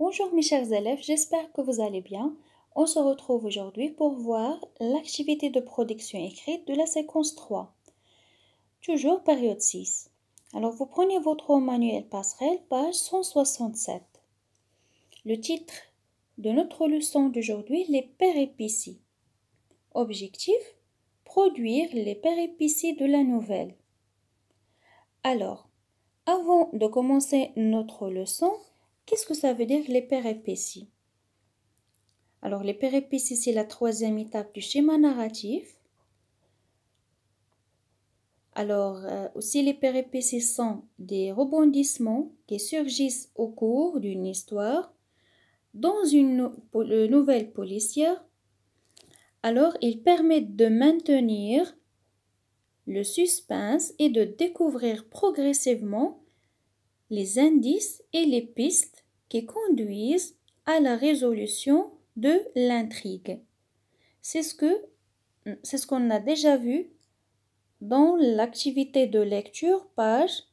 Bonjour mes chers élèves, j'espère que vous allez bien. On se retrouve aujourd'hui pour voir l'activité de production écrite de la séquence 3. Toujours période 6. Alors vous prenez votre manuel passerelle, page 167. Le titre de notre leçon d'aujourd'hui, les péripéties. Objectif, produire les péripéties de la nouvelle. Alors, avant de commencer notre leçon, qu'est-ce que ça veut dire les péripéties? Alors, les péripéties, c'est la troisième étape du schéma narratif. Alors, aussi les péripéties sont des rebondissements qui surgissent au cours d'une histoire dans une nouvelle policière. Alors, ils permettent de maintenir le suspense et de découvrir progressivement les indices et les pistes qui conduisent à la résolution de l'intrigue. C'est ce qu'on a déjà vu dans l'activité de lecture, page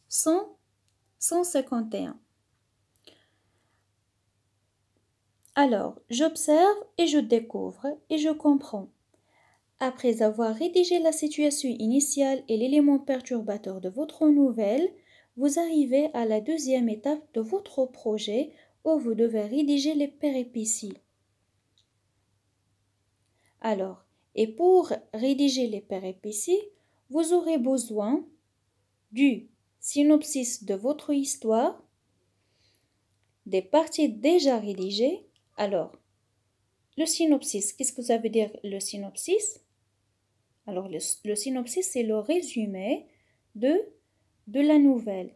151. Alors, j'observe et je découvre et je comprends. Après avoir rédigé la situation initiale et l'élément perturbateur de votre nouvelle, vous arrivez à la deuxième étape de votre projet où vous devez rédiger les péripéties. Alors, et pour rédiger les péripéties, vous aurez besoin du synopsis de votre histoire, des parties déjà rédigées. Alors, le synopsis, qu'est-ce que ça veut dire le synopsis? Alors, le synopsis, c'est le résumé de la nouvelle.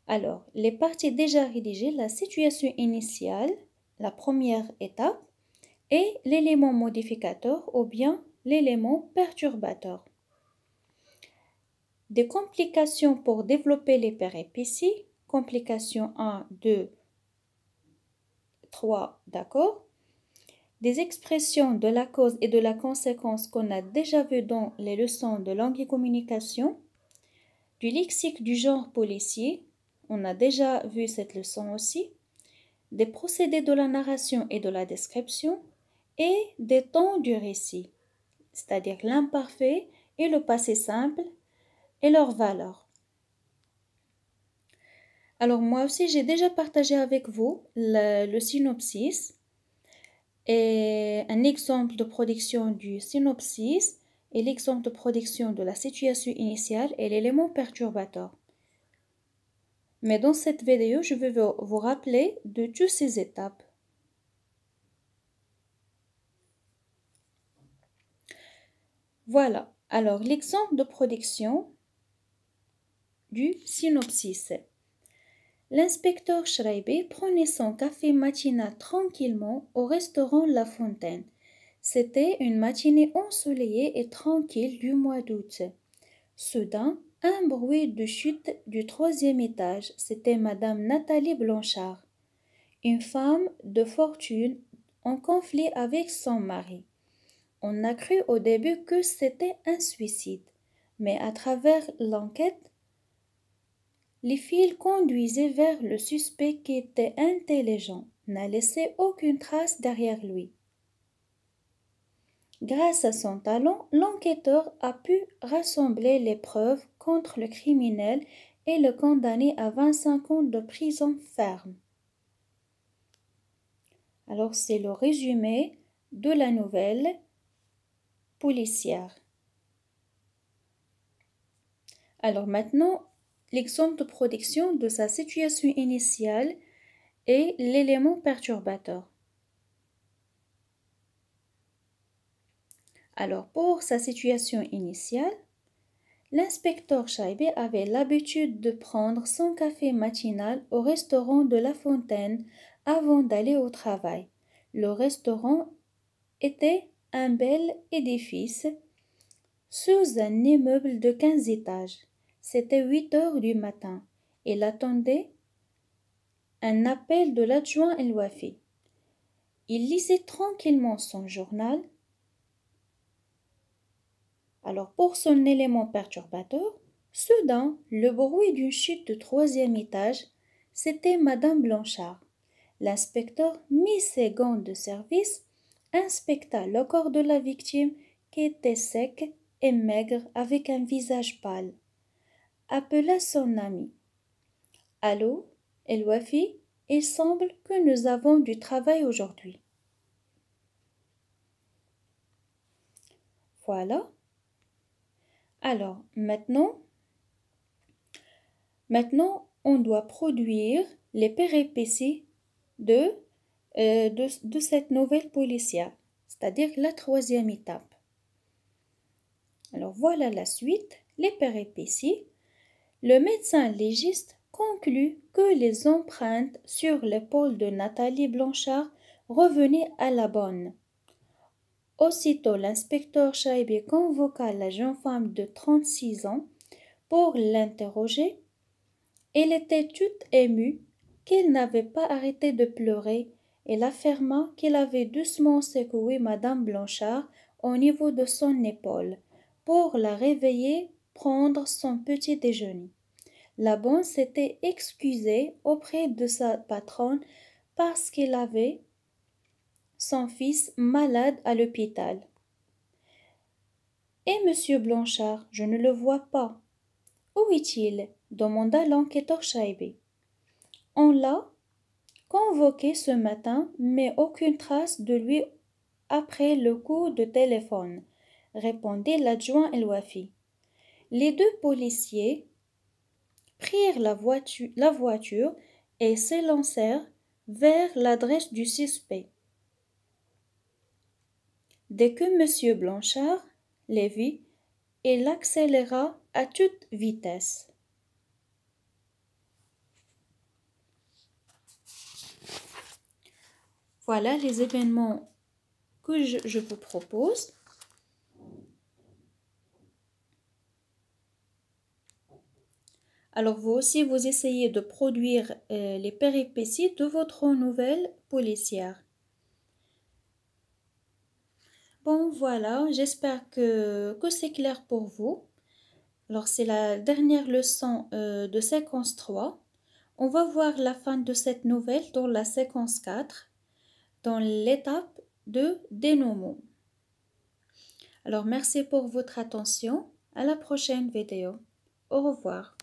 Alors, les parties déjà rédigées, la situation initiale, la première étape, et l'élément modificateur ou bien l'élément perturbateur. Des complications pour développer les péripéties, complications 1, 2, 3, d'accord? Des expressions de la cause et de la conséquence qu'on a déjà vu dans les leçons de langue et communication, du lexique du genre policier, on a déjà vu cette leçon aussi, des procédés de la narration et de la description, et des temps du récit, c'est-à-dire l'imparfait et le passé simple et leurs valeurs. Alors moi aussi, j'ai déjà partagé avec vous le synopsis et un exemple de production du synopsis et l'exemple de production de la situation initiale et l'élément perturbateur. Mais dans cette vidéo, je vais vous rappeler de toutes ces étapes. Voilà, alors l'exemple de production du synopsis. L'inspecteur Schreiber prenait son café matinal tranquillement au restaurant La Fontaine. C'était une matinée ensoleillée et tranquille du mois d'août. Soudain, un bruit de chute du troisième étage. C'était Madame Nathalie Blanchard, une femme de fortune en conflit avec son mari. On a cru au début que c'était un suicide, mais à travers l'enquête, les fils conduisaient vers le suspect qui était intelligent, n'a laissé aucune trace derrière lui. Grâce à son talent, l'enquêteur a pu rassembler les preuves contre le criminel et le condamner à 25 ans de prison ferme. Alors c'est le résumé de la nouvelle policière. Alors maintenant, l'exemple de production de sa situation initiale et l'élément perturbateur. Alors pour sa situation initiale, l'inspecteur Schreiber avait l'habitude de prendre son café matinal au restaurant de La Fontaine avant d'aller au travail. Le restaurant était un bel édifice sous un immeuble de 15 étages. C'était 8 heures du matin. Il attendait un appel de l'adjoint El-Wafi. Il lisait tranquillement son journal. Alors pour son élément perturbateur, soudain, le bruit d'une chute du troisième étage, c'était Madame Blanchard. L'inspecteur mit ses gants de service, inspecta le corps de la victime qui était sec et maigre avec un visage pâle. Appela son ami. Allô, El Wafi, il semble que nous avons du travail aujourd'hui. Voilà. Alors, maintenant, on doit produire les péripéties de cette nouvelle policière, c'est-à-dire la troisième étape. Alors, voilà la suite, les péripéties. Le médecin légiste conclut que les empreintes sur l'épaule de Nathalie Blanchard revenaient à la bonne. Aussitôt, l'inspecteur Chaibi convoqua la jeune femme de 36 ans pour l'interroger. Elle était toute émue, qu'elle n'avait pas arrêté de pleurer. Elle affirma qu'elle avait doucement secoué Madame Blanchard au niveau de son épaule pour la réveiller prendre son petit déjeuner. La bonne s'était excusée auprès de sa patronne parce qu'elle avait son fils malade à l'hôpital. Et monsieur Blanchard, je ne le vois pas. Où est-il? Demanda l'enquêteur Chaibi. On l'a convoqué ce matin, mais aucune trace de lui après le coup de téléphone, répondit l'adjoint El Wafi. Les deux policiers prirent la voiture et s'élancèrent vers l'adresse du suspect. Dès que M. Blanchard les vit, il accéléra à toute vitesse. Voilà les événements que je vous propose. Alors vous aussi, vous essayez de produire les péripéties de votre nouvelle policière. Bon, voilà, j'espère que c'est clair pour vous. Alors c'est la dernière leçon de séquence 3. On va voir la fin de cette nouvelle dans la séquence 4, dans l'étape de dénouement. Alors merci pour votre attention. À la prochaine vidéo. Au revoir.